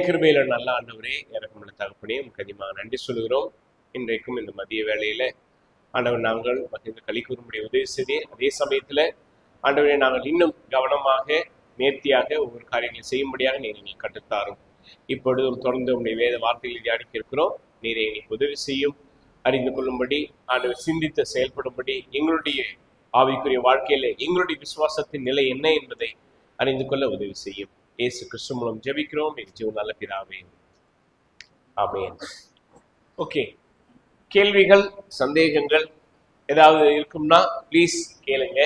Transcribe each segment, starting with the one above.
கிருபையில நல்ல ஆண்டவரே, இறக்கமுள்ள தகப்பனே, உமக்கு அதிகமாக நன்றி சொல்கிறோம். இன்றைக்கும் இந்த மதிய வேளையில ஆண்டவர் நாங்கள் மத்திய களி கூறும்படி உதவி செய்தே, அதே சமயத்துல ஆண்டவரே நாங்கள் இன்னும் கவனமாக நேர்த்தியாக ஒவ்வொரு காரியங்களை செய்யும்படியாக நீர் எங்களுக்கு கற்றுத்தாரும். இப்பொழுதும் தொடர்ந்து உங்களுடைய வேத வார்த்தைகளை தியானிக்க இருக்கிறோம். நீரை எங்களுக்கு உதவி செய்யும், அறிந்து கொள்ளும்படி ஆண்டவர் சிந்தித்து செயல்படும்படி எங்களுடைய ஆவிக்குரிய வாழ்க்கையில எங்களுடைய விசுவாசத்தின் நிலை என்ன என்பதை அறிந்து கொள்ள உதவி செய்யும். இயேசு கிறிஸ்து மூலம் ஜெபிக்கிறோம் என் ஜீவன் நல்ல பிதாவே, ஆமென். ஓகே, கேள்விகள் சந்தேகங்கள் ஏதாவது இருக்கும்னா ப்ளீஸ் கேளுங்க.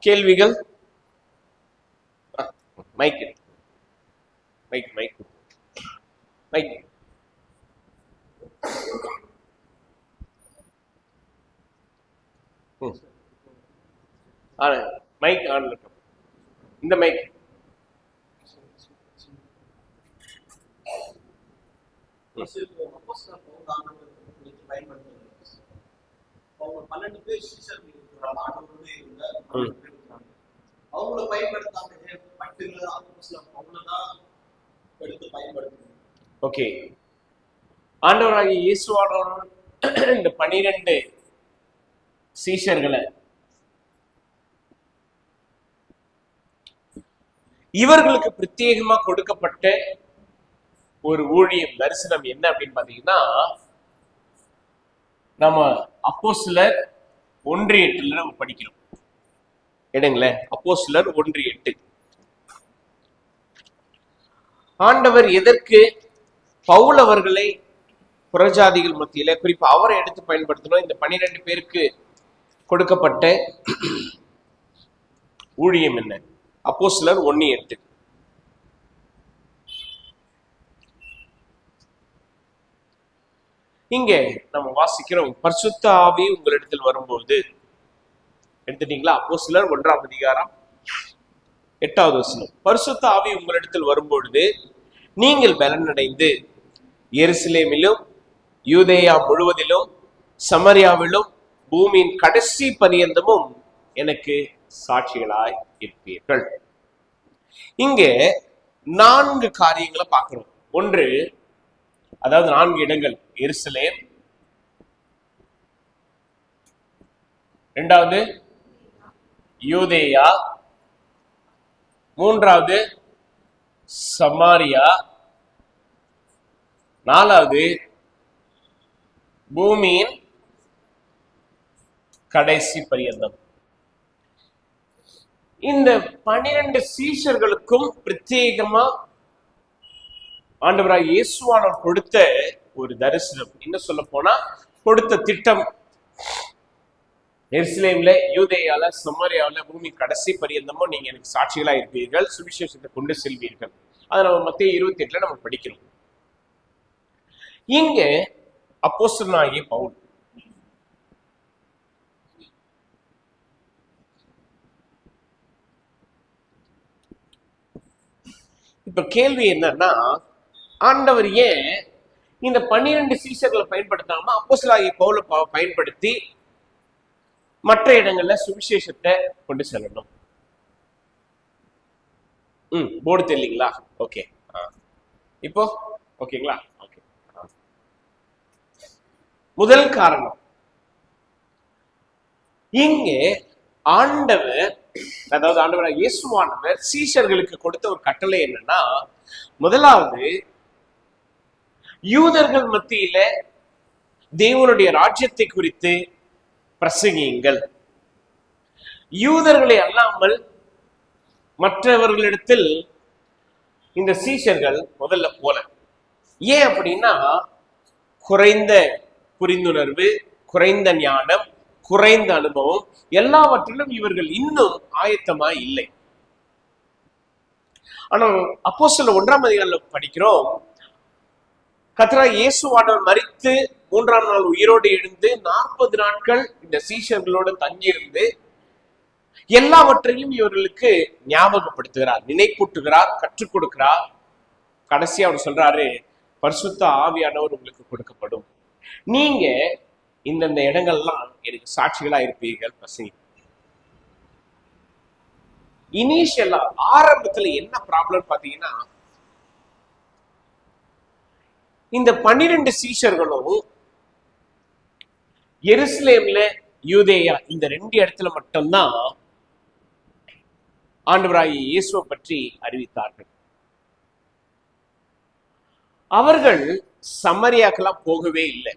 கேள்விகள் mic mic mic mic mic on இருக்கும். இந்த மைக் ஓகே. ஆண்டவராகிய இயேசுவானவர் இந்த 12 சீஷர்களை இவர்களுக்கு பிரத்யேகமா கொடுக்கப்பட்ட ஒரு ஊழியம் தரிசனம் என்ன அப்படின்னு பாத்தீங்கன்னா, நம்ம அப்போஸ்தலர் 1:8 நம்ம படிக்கிறோம். எடுங்களேன், அப்போஸ்தலர் 1:8. ஆண்டவர் எதற்கு பவுல் அவர்களை புறஜாதிகள் மத்தியில குறிப்பா அவரை எடுத்து பயன்படுத்தணும்? இந்த 12 பேருக்கு கொடுக்கப்பட்ட ஊழியம் என்ன? அப்போஸ்தலர் 1:8. இங்க நம்ம வாசிக்கிறோம், பரிசுத்த ஆவி உங்களிடத்தில் வரும்போது. எடுத்துட்டீங்களா? அப்போஸ்தலர் 1ஆம் அதிகாரம் 8வது வசனம். பரிசுத்த ஆவி உங்களிடத்தில் வரும்பொழுது நீங்கள் பலனடைந்து எருசலேமிலும் யூதேயா முழுவதிலும் சமரியாவிலும் பூமியின் கடைசி பரியந்தமும் எனக்கு சாட்சிகளாய் இருப்பீர்கள். இங்க 4 காரியங்களை பார்க்கிறோம். ஒன்று, அதாவது 4 இடங்கள்: எருசலேம், இரண்டாவது யூதேயா, மூன்றாவது சமாரியா, நாலாவது பூமியின் கடைசி பரியந்தம். இந்த 12 சீஷர்களுக்கும் பிரத்யேகமா ஆண்டவராகிய இயேசுவானவர் கொடுத்த ஒரு தரிசனம். என்ன சொல்ல போனா, கொடுத்த திட்டம். எருசலேம்ல, யூதேயால, சமாரியாவில பூமி கடைசி பரியந்தமும் நீங்க எனக்கு சாட்சிகளா இருப்பீர்கள், சுவிசேஷத்தை கொண்டு செல்வீர்கள். அதை நம்ம மத்திய 28 நம்ம படிக்கிறோம். இங்க அப்போஸ்தலனாகிய பவுல் இப்ப கேள்வி என்னன்னா, ஆண்டவர் ஏன் இந்த 12 சீஷர்களை பயன்படுத்தாம அப்போஸ்தலனாகிய பவுலை பயன்படுத்தி மற்ற இடங்கள்ல சுவிசேஷத்தை கொண்டு செல்லணும்? போர்டு தெரியலீங்களா? ஓகே, இப்போ ஓகேங்களா? ஓகே. முதல் காரணம், இங்கே ஆண்டவர், அதாவது ஆண்டவர் இயேசுவானவர் சீஷர்களுக்கு கொடுத்த ஒரு கட்டளை என்னன்னா, முதலாவது யூதர்கள் மத்தியில தேவனுடைய ராஜ்யத்தை குறித்து பிரசங்கியுங்கள். யூதர்களை அல்லாமல் மற்றவர்களிடத்தில் இந்த சீஷர்கள் முதல்ல போல. ஏன் அப்படின்னா, குறைந்த புரிந்துணர்வு, குறைந்த ஞானம், குறைந்த அனுபவம், எல்லாவற்றிலும் இவர்கள் இன்னும் ஆயத்தமா இல்லை. ஆனா அப்போஸ்தலர் 1ஆம் அதிகாரத்துல படிக்கிறோம், கர்த்தராகிய இயேசுவானவர் மரித்து 3ஆம் நாள் உயிரோடு எழுந்து 40 நாட்கள் இந்த சீஷர்களோடு தங்கியிருந்து எல்லாவற்றையும் இவர்களுக்கு ஞாபகப்படுத்துகிறார், நினைப்பூட்டுகிறார், கற்றுக் கொடுக்கிறார். கடைசியா அவர் சொல்றாரு, பரிசுத்த ஆவியானவர் உங்களுக்கு கொடுக்கப்படும். நீங்க இந்தந்த இடங்கள்லாம் எனக்கு சாட்சிகளா இருப்பீர்கள். பசங்க இனிஷியலா ஆரம்பத்துல என்ன ப்ராப்ளம் பாத்தீங்கன்னா, இந்த 12 சீஷர்களும் எருசலேம்ல யூதேயா இந்த 2 இடத்துல மட்டும்தான் ஆண்டவராகிய இயேசுவை பற்றி அறிவித்தார்கள். அவர்கள் சமாரியாக்கெல்லாம் போகவே இல்லை.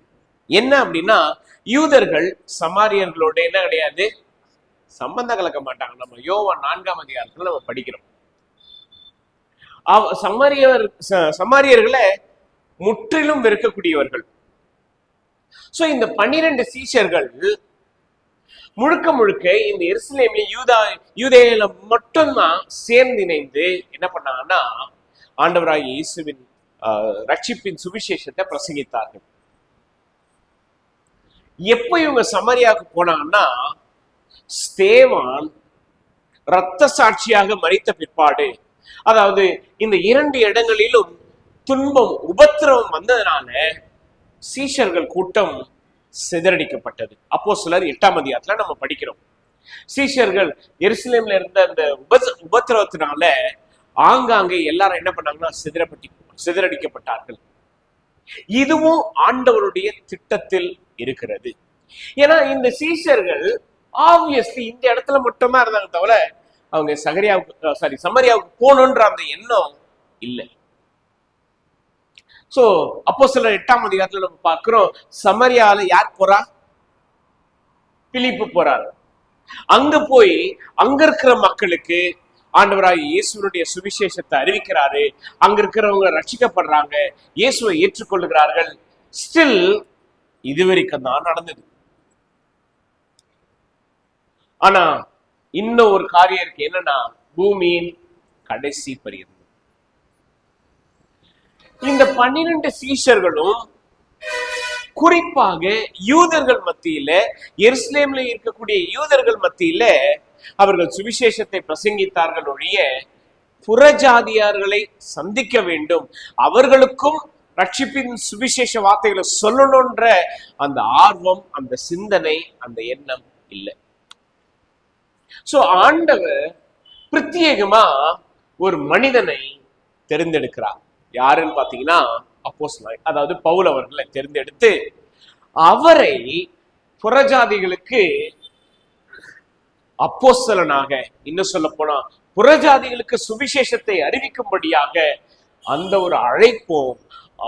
என்ன அப்படின்னா, யூதர்கள் சமாரியர்களோட என்ன கிடையாது, சம்பந்தம் கலக்க மாட்டாங்க. நம்ம யோவான் 4ஆம் அதிகாரத்துல நம்ம படிக்கிறோம். சமாரியர்களை முற்றிலும் வெறுக்கக்கூடியவர்கள். சோ இந்த 12 சீஷர்கள் முழுக்க முழுக்க இந்த எருசலேமில் யூதேயில மட்டும்தான் சேர்ந்து இணைந்து என்ன பண்ணாங்கன்னா, ஆண்டவராகிய இயேசுவின் ரட்சிப்பின் சுவிசேஷத்தை பிரசங்கித்தார்கள். எப்ப இவங்க சமாரியாவுக்கு போனாங்கன்னா, ஸ்தேவான் இரத்த சாட்சியாக மரித்த பிற்பாடு, அதாவது இந்த 2 இடங்களிலும் துன்பம் உபத்திரவம் வந்ததுனால சீஷர்கள் கூட்டம் சிதறடிக்கப்பட்டது. அப்போஸ்தலர் 8ஆம் அதிகாரத்துல நம்ம படிக்கிறோம். சீஷர்கள் எருசலேம்ல இருந்த அந்த உபத்திரவத்தினால ஆங்காங்கே எல்லாரும் என்ன பண்ணாங்கன்னா சிதறடிக்கப்பட்டார்கள். இதுவும் ஆண்டவருடைய திட்டத்தில் இருக்கிறது. ஏன்னா இந்த சீஷர்கள் ஆப்வியஸ்லி இந்த இடத்துல மட்டும்தான் இருந்தாங்க தவிர அவங்க சமரியாவுக்கு போகணுன்ற அந்த எண்ணம் இல்லை. சோ அப்போஸ்தலர் 8ஆம் அதிகாரத்துல நம்ம பார்க்கிறோம், சமரியால யார் போறா? பிலிப்பு போறாரு. அங்க போய் அங்க இருக்கிற மக்களுக்கு ஆண்டவராகிய இயேசுனுடைய சுவிசேஷத்தை அறிவிக்கிறாரு. அங்க இருக்கிறவங்க ரட்சிக்கப்படுறாங்க, இயேசுவை ஏற்றுக்கொள்ளுகிறார்கள். ஸ்டில் இதுவரைக்கும் தான் நடந்தது. ஆனா இன்னும் ஒரு காரியம் இருக்கு. என்னன்னா, பூமியின் கடைசி பரியந்தம் இந்த 12 சீஷர்களும் குறிப்பாக யூதர்கள் மத்தியில, எருசலேம்ல இருக்கக்கூடிய யூதர்கள் மத்தியில அவர்கள் சுவிசேஷத்தை பிரசங்கித்தார்கள் ஒழிய புறஜாதியார்களை சந்திக்க வேண்டும், அவர்களுக்கும் ரட்சிப்பின் சுவிசேஷ வார்த்தைகளை சொல்லணும்ன்ற அந்த ஆர்வம், அந்த சிந்தனை, அந்த எண்ணம் இல்லை. சோ ஆண்டவர் பிரத்யேகமா ஒரு மனிதனை தெரிந்தெடுக்கிறார். யாருன்னு பாத்தீங்கன்னா, அப்போஸ்தலர், அதாவது பவுல் அவர்களை தேர்ந்தெடுத்து அவரை புறஜாதிகளுக்கு அப்போஸ்தலனாக, இன்னும் சொல்ல போனா புறஜாதிகளுக்கு சுவிசேஷத்தை அறிவிக்கும்படியாக அந்த ஒரு அழைப்பும்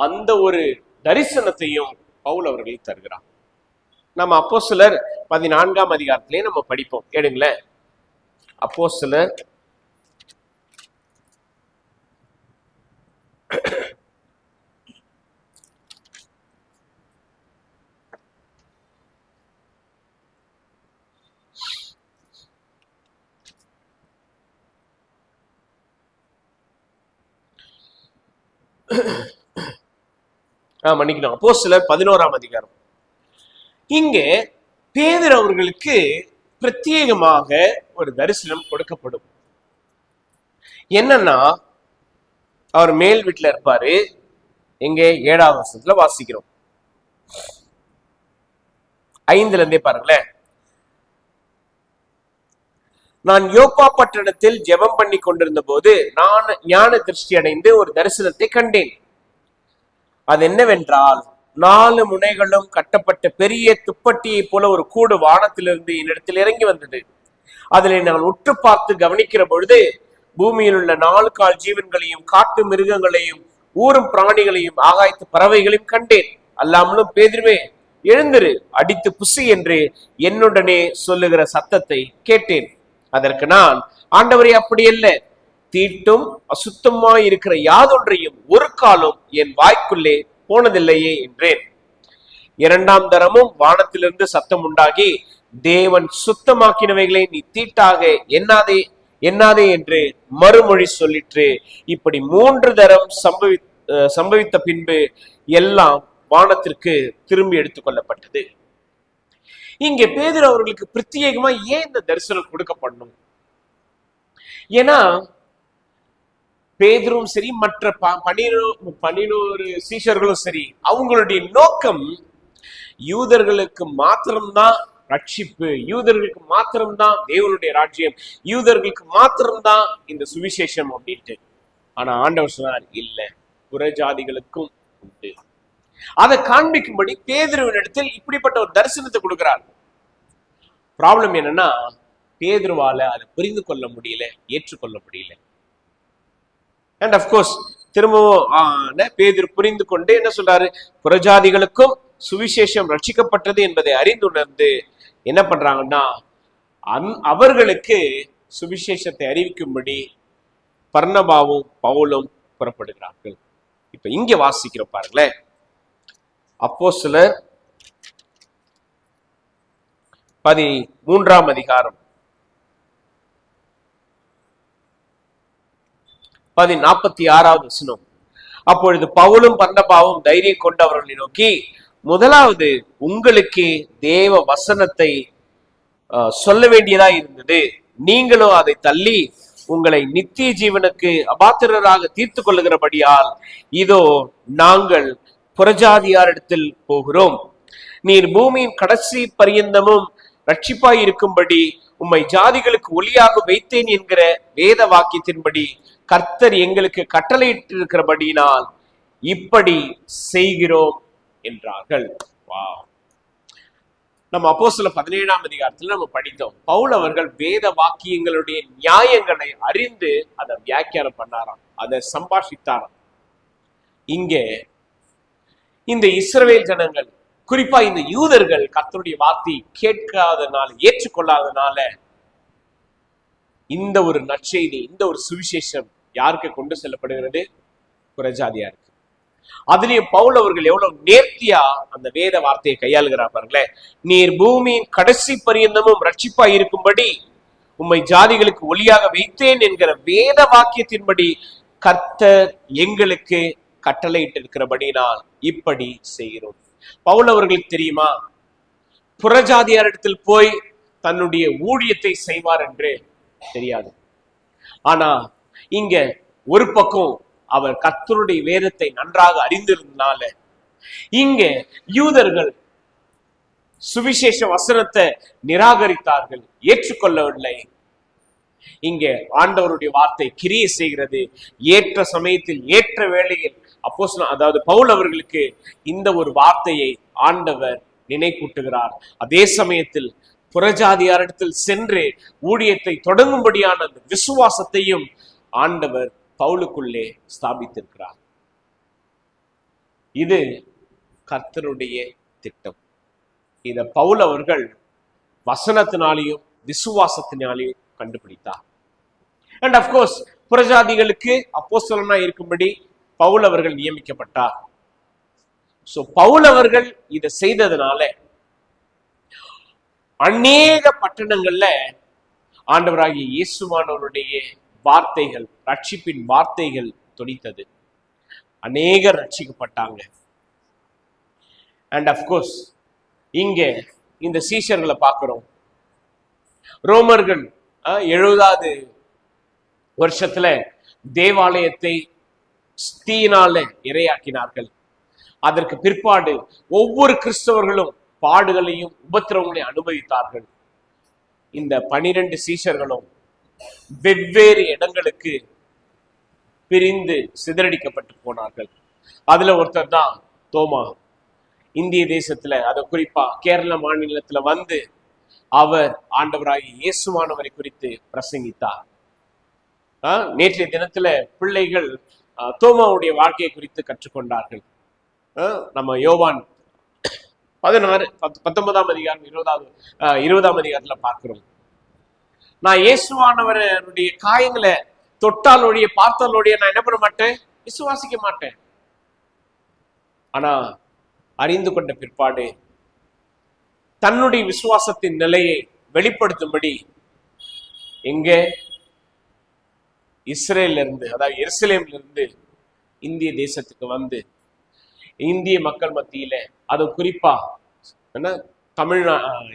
அந்த ஒரு தரிசனத்தையும் பவுல் அவர்கள் தருகிறார். நம்ம அப்போஸ்தலர் 14ஆம் அதிகாரத்திலே நம்ம படிப்போம். எடுங்களேன், அப்போஸ்தலர் 11ஆம் அதிகாரம். இங்கே பேதுரு அவர்களுக்கு பிரத்யேகமாக ஒரு தரிசனம் கொடுக்கப்படும். என்னன்னா, அவர் மேல் வீட்டுல இருப்பாரு. எங்கே? 7ஆம் வசனத்துல வாசிக்கிறோம். 5ல இருந்தே பாருங்களேன். நான் யோப்பா பட்டணத்தில் ஜெபம் பண்ணி கொண்டிருந்த போது நான் ஞான திருஷ்டி அடைந்து ஒரு தரிசனத்தை கண்டேன். அது என்னவென்றால், 4 முனைகளும் கட்டப்பட்ட பெரிய துப்பட்டியை போல ஒரு கூடு வானத்திலிருந்து என்னிடத்தில் இறங்கி வந்தது. அதில் நான் உற்று பார்த்து கவனிக்கிற பொழுது பூமியில் உள்ள 4 கால் ஜீவன்களையும் காட்டு மிருகங்களையும் ஊரும் பிராணிகளையும் ஆகாயத்து பறவைகளையும் கண்டேன். அல்லாமலும் பேதுருவே எழுந்திரு, அடித்து புசி என்று என்னுடனே சொல்லுகிற சத்தத்தை கேட்டேன். அதற்கு நான், ஆண்டவரே அப்படி அல்ல, தீட்டும் அசுத்தமாய் இருக்கிற யாதொன்றையும் ஒரு காலம் என் வாய்க்குள்ளே போனதில்லையே என்றேன். 2ஆம் தரமும் வானத்திலிருந்து சத்தம் உண்டாகி, தேவன் சுத்தமாக்கினவைகளை நீ தீட்டாக எண்ணாதே என்று மறுமொழி சொல்லிற்று. இப்படி 3 தரம் சம்பவித்த பின்பு எல்லாம் வானத்திற்கு திரும்பி எடுத்துக் கொள்ளப்பட்டது. இங்கே பேதுரு அவர்களுக்கு பிரத்யேகமா ஏன் இந்த தரிசனம் கொடுக்கப்படணும்? ஏன்னா பேதுரும் சரி, மற்ற 11 சீஷர்களும் சரி, அவங்களுடைய நோக்கம் யூதர்களுக்கு மாத்திரம்தான் ரட்சிப்பு, யூதர்களுக்கு மாத்திரம்தான் தேவனுடைய ராஜ்யம், யூதர்களுக்கு மாத்திரம்தான் இந்த சுவிசேஷம் அப்படின்ட்டு. ஆனா ஆண்டவர் சொன்னார், இல்ல, புறஜாதிகளுக்கும் உண்டு. அதை காண்பிக்கும்படி பேதுருவின் இடத்தில் இப்படிப்பட்ட ஒரு தரிசனத்தை கொடுக்கிறார். ப்ராப்ளம் என்னன்னா, பேதுருவால அதை புரிந்து கொள்ள முடியல, ஏற்றுக்கொள்ள முடியல. அண்ட் அப்கோர்ஸ் திரும்பவும் பேதுரு புரிந்து கொண்டு என்ன சொல்றாரு, புறஜாதிகளுக்கும் சுவிசேஷம் ரட்சிக்கப்பட்டது என்பதை அறிந்துணர்ந்து என்ன பண்றாங்கன்னா, அவர்களுக்கு சுவிசேஷத்தை அறிவிக்கும்படி பர்னபாவும் பவுலும் புறப்படுகிறார்கள். இப்ப இங்க வாசிக்கிற பாருங்களேன், அப்போஸ்தலர் 13ஆம் அதிகாரம் 46வது வசனம். அப்பொழுது பவுலும் பர்னபாவும் தைரியம் கொண்டு அவர்களை நோக்கி, முதலாவது உங்களுக்கு தேவ வசனத்தை சொல்ல வேண்டியதா இருந்தது, நீங்களோ அதை தள்ளி உங்களை நித்திய ஜீவனுக்கு அபாத்திரராக தீர்த்து கொள்ளுகிறபடியால் இதோ நாங்கள் புறஜாதியாரிடத்தில் போகிறோம். நீர் பூமியின் கடைசி பரியந்தமும் ரட்சிப்பாய் இருக்கும்படி உம்மை ஜாதிகளுக்கு ஒளியாக வைத்தேன் என்கிற வேத வாக்கியத்தின்படி கர்த்தர் எங்களுக்கு கட்டளையிட்டிருக்கிறபடியினால் இப்படி செய்கிறோம் என்றார்கள். வா, நம்ம அப்போஸ்தலர் 17ஆம் அதிகாரத்துல நம்ம படித்தோம், பவுல் அவர்கள் வேத வாக்கியங்களுடைய நியாயங்களை அறிந்து அதை வியாக்கியானம் பண்ணாராம், அதை சம்பாஷித்தாராம். இங்க இந்த இஸ்ரவேல் ஜனங்கள், குறிப்பா இந்த யூதர்கள் கர்த்தருடைய வார்த்தை கேட்காதனால, ஏற்றுக்கொள்ளாதனால இந்த ஒரு நற்செய்தி, இந்த ஒரு சுவிசேஷம் யாருக்கு கொண்டு செல்லப்படுகிறது? புறஜாதியாருக்கு. அதுலயும் பவுல் அவர்கள் எவ்வளவு நேர்த்தியா அந்த வேத வார்த்தையை கையாளுகிறார் பாருங்களேன். நீர் பூமியின் கடைசி பரியந்தமும் ரட்சிப்பாய் இருக்கும்படி உம்மை ஜாதிகளுக்கு ஒளியாக வைத்தேன் என்கிற வேத வாக்கியத்தின்படி கர்த்தர் எங்களுக்கு கட்டளையிட்டு இருக்கிறபடினால் இப்படி செய்கிறோம். பவுல் அவர்களுக்கு தெரியுமா புறஜாதியாரிடத்தில் போய் தன்னுடைய ஊழியத்தை செய்வார் என்று? தெரியாது. ஆனா இங்க ஒரு பக்கம் அவர் கர்த்தருடைய வேதத்தை நன்றாக அறிந்திருந்தனால இங்க யூதர்கள் சுவிசேஷ வசனத்தை நிராகரித்தார்கள், ஏற்றுக்கொள்ளவில்லை. இங்க ஆண்டவருடைய வார்த்தை கிரியை செய்கிறது. ஏற்ற சமயத்தில் ஏற்ற வேளையில் அதாவது பவுல் அவர்களுக்கு இந்த ஒரு வார்த்தையை ஆண்டவர் நினைப்பூட்டுகிறார். அதே சமயத்தில் புறஜாதியாரிடத்தில் சென்று ஊழியத்தை தொடங்கும்படியான அந்த விசுவாசத்தையும் ஆண்டவர் பவுலுக்குள்ளே ஸ்தாபித்திருக்கிறார். இது கர்த்தருடைய திட்டம். இத பவுல் அவர்கள் வசனத்தினாலேயும் விசுவாசத்தினாலேயும் கண்டுபிடித்தார். அண்ட் அப்கோர்ஸ் புறஜாதிகளுக்கு அப்போஸ்தலனா இருக்கும்படி பவுல் அவர்கள் நியமிக்கப்பட்டார். சோ பவுல் அவர்கள் இதை செய்ததுனால அநேக பட்டணங்கள்ல ஆண்டவராகிய இயேசுவானவருடைய வார்த்தைகள், ரட்சிப்பின் வார்த்தைகள் தொனித்தது. அநேகர் ரட்சிக்கப்பட்டாங்க. அண்ட் அப்கோர்ஸ் இங்க இந்த சீஷர்களை பார்க்கிறோம். ரோமர்கள் 70வது வருஷத்துல தேவாலயத்தை தீயினால இரையாக்கினார்கள். அதற்கு பிற்பாடு ஒவ்வொரு கிறிஸ்தவர்களும் பாடுகளையும் உபத்திரவங்களையும் அனுபவித்தார்கள். இந்த 12 சீஷர்களும் வெவ்வேறு இடங்களுக்கு பிரிந்து சிதறடிக்கப்பட்டு போனார்கள். அதுல ஒருத்தர் தான் தோமா. இந்திய தேசத்துல, அது குறிப்பா கேரள மாநிலத்துல வந்து அவர் ஆண்டவராகிய இயேசுவானவரை குறித்து பிரசங்கித்தார். நேற்றைய தினத்துல பிள்ளைகள் தோமாவுடைய வாழ்க்கையை குறித்து கற்றுக்கொண்டார்கள். நம்ம யோவான் 19ஆம் அதிகாரம் 20ஆம் அதிகாரத்துல பார்க்கிறோம். நான் இயேசுவானவருடைய காயங்களை தொட்டாலோடைய பார்த்தாலோடைய நான் என்ன பண்ண மாட்டேன்? விசுவாசிக்க மாட்டேன். ஆனா அறிந்து கொண்ட பிற்பாடு தன்னுடைய விசுவாசத்தின் நிலையை வெளிப்படுத்தும்படி எங்க இஸ்ரேல்ல இருந்து, அதாவது எருசலேம்ல இருந்து இந்திய தேசத்துக்கு வந்து இந்திய மக்கள் மத்தியில, அது குறிப்பா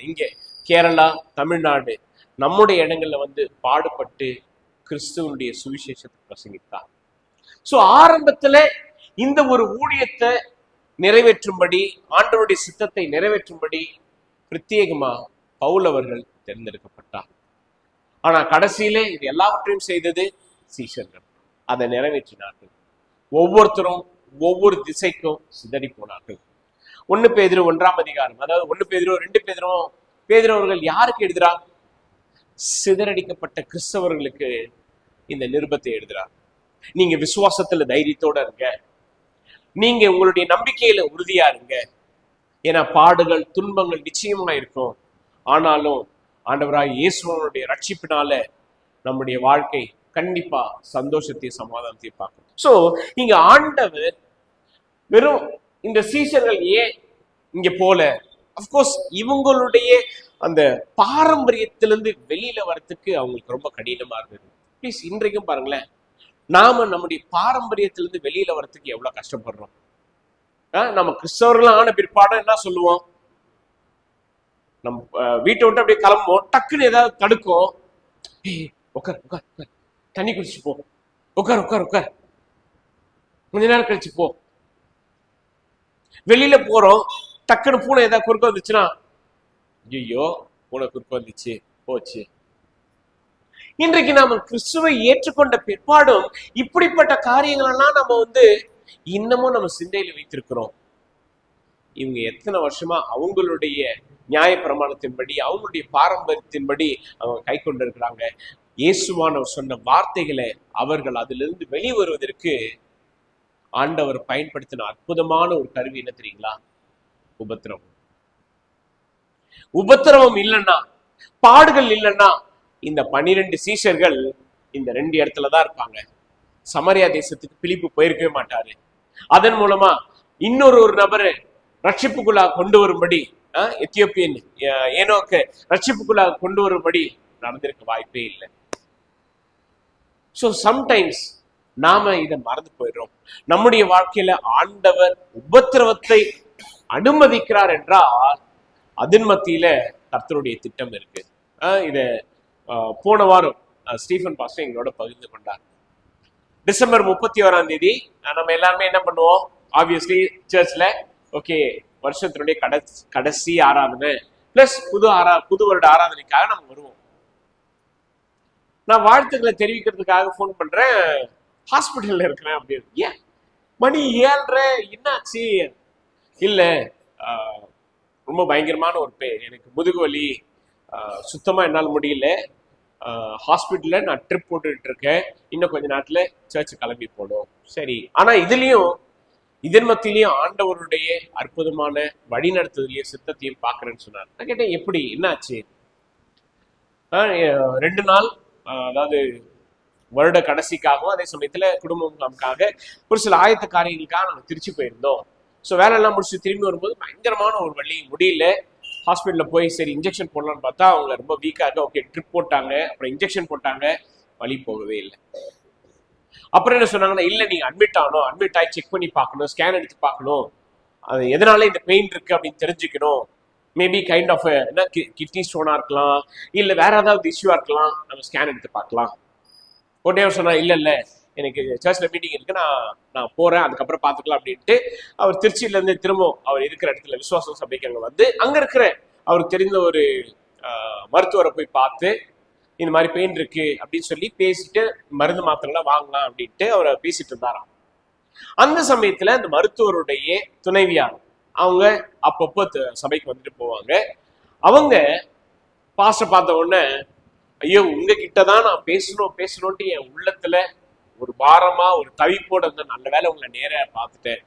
இங்க கேரளா, தமிழ்நாடு, நம்முடைய இடங்கள்ல வந்து பாடுபட்டு கிறிஸ்துவனுடைய சுவிசேஷத்தை பிரசங்கித்தார். சோ ஆரம்பத்துல இந்த ஒரு ஊழியத்தை நிறைவேற்றும்படி, ஆண்டவருடைய சித்தத்தை நிறைவேற்றும்படி பிரத்யேகமா பவுல் அவர்கள் தேர்ந்தெடுக்கப்பட்டார். ஆனா கடைசியிலே இது எல்லாவற்றையும் செய்தது சீஷர்கள். அதை நிறைவேற்றினார்கள். ஒவ்வொருத்தரும் ஒவ்வொரு திசைக்கும் சிதறி போனார்கள். 1 பேதுரு 1ஆம் அதிகாரம், அதாவது 1 பேதுரு 2 பேதுரு அவர்கள் யாருக்கு எழுதுறார்? சிதறடிக்கப்பட்ட கிறிஸ்தவர்களுக்கு இந்த நிருபத்தை எழுதுறார். நீங்க விசுவாசத்துல தைரியத்தோட இருங்க, நீங்க உங்களுடைய நம்பிக்கையில உறுதியா இருங்க. ஏன்னா பாடுகள் துன்பங்கள் நிச்சயமா இருக்கும். ஆனாலும் ஆண்டவராய் இயேசுவனுடைய ரட்சிப்பினால நம்முடைய வாழ்க்கை கண்டிப்பா சந்தோஷத்தையும் சமாதானத்தையும் பார்க்கும். சோ இங்க ஆண்டவர் வெறும் இந்த சீஷர்கள் ஏன் இங்க போல, அப்கோர்ஸ் இவங்களுடைய அந்த பாரம்பரியத்திலிருந்து வெளியில வரத்துக்கு அவங்களுக்கு ரொம்ப கடினமா இருந்தது. ப்ளீஸ் இன்றைக்கும் பாருங்களேன், நாம நம்முடைய பாரம்பரியத்திலிருந்து வெளியில வரத்துக்கு எவ்வளவு கஷ்டப்படுறோம். நம்ம கிறிஸ்தவர்கள் ஆன பிற்பாடு என்ன சொல்லுவோம், நம்ம வீட்டை விட்டு அப்படியே கிளம்புவோம், டக்குன்னு ஏதாவது தடுக்கும், உட்கார் உட்கார் உட்கார், தண்ணி குடிச்சு போ, உட்கார் உட்கார் உட்கார், கொஞ்ச நேரம் கழிச்சு போ. வெளியில போறோம், டக்குன்னு பூனை ஏதாவது குறுக்க வந்துச்சுன்னா, ஐயோ பூனை குறுக்க வந்துச்சு போச்சு. இன்றைக்கு நாம கிறிஸ்துவை ஏற்றுக்கொண்ட பிற்பாடும் இப்படிப்பட்ட காரியங்கள் எல்லாம் நம்ம இன்னமும் நம்ம சிந்தையில வைத்திருக்கிறோம். இவங்க எத்தனை வருஷமா அவங்களுடைய நியாய பிரமாணத்தின்படி, அவங்களுடைய பாரம்பரியத்தின்படி அவங்க கை கொண்டு இருக்கிறாங்க. இயேசுவானவர் சொன்ன வார்த்தைகளை அவர்கள் அதிலிருந்து வெளிவருவதற்கு ஆண்டவர் பயன்படுத்தின அற்புதமான ஒரு கருவி என்ன தெரியுங்களா? உபத்திரவம். உபத்திரவம் இல்லைன்னா, பாடுகள் இல்லைன்னா இந்த 12 சீஷர்கள் இந்த 2 இடத்துலதான் இருப்பாங்க. சமரியா தேசத்துக்கு பிலிப்பு போயிருக்கவே மாட்டாரு. அதன் மூலமா இன்னொரு நபரை ரட்சிப்புக்குள்ளாக கொண்டு வரும்படி, எத்தியோப்பியன் ஏனோக்கு ரட்சிப்புக்குள்ளாக கொண்டு வரும்படி நடந்திருக்க வாய்ப்பே இல்லை. ஸோ சம்டைம்ஸ் நாம இதை மறந்து போயிடுறோம். நம்முடைய வாழ்க்கையில ஆண்டவர் உபத்திரவத்தை அனுமதிக்கிறார் என்றால் அதன் மத்தியில கர்த்தருடைய திட்டம் இருக்கு. இத போன வாரம் ஸ்டீஃபன் பாஸ்டர் எங்களோட பகிர்ந்து கொண்டார். டிசம்பர் 31ஆம் தேதி நம்ம எல்லாருமே என்ன பண்ணுவோம், ஆப்வியஸ்லி சர்ச்ல ஓகே வருஷத்தினுடைய கடைசி ஆராதனை பிளஸ் புது வருட ஆராதனைக்காக நம்ம வருவோம். நான் வாழ்த்துக்களை தெரிவிக்கிறதுக்காக போன் பண்றேன், ஹாஸ்பிட்டல்ல இருக்கிறேன் அப்படின்னு. ஏன் மணி 7:30 என்னாச்சு? இல்ல ரொம்ப பயங்கரமான ஒரு எனக்கு முதுகு வலி, சுத்தமா என்னால் முடியல, ஹாஸ்பிட்டல்ல நான் ட்ரிப் போட்டுட்டு இருக்கேன், இன்னும் கொஞ்ச நேரத்துல சர்ச்சு கிளம்பி போடும். சரி, ஆனா இதன் மத்தியிலையும் ஆண்டவருடைய அற்புதமான வழிநடத்துதலையும் சித்தத்தையும் பாக்குறேன்னு சொன்னார். நான் கேட்டேன், எப்படி என்னாச்சு? 2 நாள், அதாவது வருட கடைசிக்காகவும் அதே சமயத்துல குடும்பம்காக ஒரு சில ஆயத்த காரியங்களுக்காக நாங்கள் திருச்சி போயிருந்தோம். ஸோ வேலையெல்லாம் முடிச்சு திரும்பி வரும்போது பயங்கரமான ஒரு வலி, முடியல. ஹாஸ்பிட்டல்ல போய் சரி இன்ஜெக்ஷன் போடலான்னு பார்த்தா அவங்க ரொம்ப வீக்கா இருக்கு. ஓகே ட்ரிப் போட்டாங்க, அப்புறம் இன்ஜெக்ஷன் போட்டாங்க, வலி போகவே இல்லை. அப்புறம் என்ன சொன்னாங்கன்னா, இல்லை நீங்க அட்மிட் ஆகி செக் பண்ணி பார்க்கணும், ஸ்கேன் எடுத்து பார்க்கணும், அது எதனால இந்த பெயின் இருக்கு அப்படின்னு தெரிஞ்சுக்கணும். மேபி கைண்ட் ஆஃப் என்ன கிட்னி ஸ்டோனா இருக்கலாம், இல்லை வேற ஏதாவது இஷ்யூவா இருக்கலாம், நம்ம ஸ்கேன் எடுத்து பார்க்கலாம். உடனே அவர் சொன்னா, இல்லை எனக்கு சர்ச்ல மீட்டிங் இருக்கு, நான் போறேன், அதுக்கப்புறம் பார்த்துக்கலாம் அப்படின்ட்டு அவர் திருச்சியில இருந்து திரும்ப அவர் இருக்கிற இடத்துல விசுவாச சபைக்கு அங்க இருக்கிற அவருக்கு தெரிந்த ஒரு மருத்துவரை போய் பார்த்து இந்த மாதிரி பெயின் இருக்கு அப்படின்னு சொல்லி பேசிட்டு மருந்து மாத்திரைலாம் வாங்கலாம் அப்படின்ட்டு அவரை பேசிட்டு இருந்தாராம். அந்த சமயத்துல அந்த மருத்துவருடைய துணைவியார் அவங்க அப்பப்போ சபைக்கு வந்துட்டு போவாங்க. அவங்க பாஸ்டர் பார்த்த உடனே, ஐயோ உங்ககிட்டதான் நான் பேசணும்ட்டு என் உள்ளத்துல ஒரு பாரமா ஒரு தவிப்போட இருந்த, நல்ல வேலை உங்களை நேர பார்த்துட்டேன்.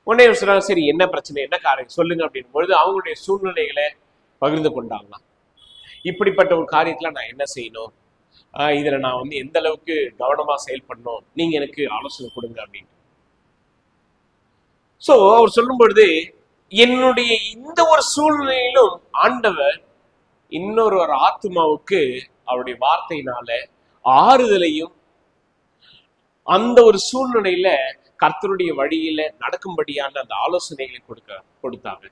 உடனே சொல்றாங்க, சரி என்ன பிரச்சனை, என்ன காரியம் சொல்லுங்க அப்படின் பொழுது அவங்களுடைய சூழ்நிலைகளை பகிர்ந்து கொண்டாங்களாம். இப்படிப்பட்ட ஒரு காரியத்துல நான் என்ன செய்யணும், இதுல நான் எந்த அளவுக்கு கவனமா செயல்படணும், நீங்க எனக்கு ஆலோசனை கொடுங்க அப்படின்னு. சோ அவர் சொல்லும் பொழுது, என்னுடைய இந்த ஒரு சூழ்நிலையிலும் ஆண்டவர் இன்னொரு ஆத்மாவுக்கு அவருடைய வார்த்தையினால ஆறுதலையும் அந்த ஒரு சூழ்நிலையில கர்த்தருடைய வழியில நடக்கும்படியான அந்த ஆலோசனைகளை கொடுத்தாங்க.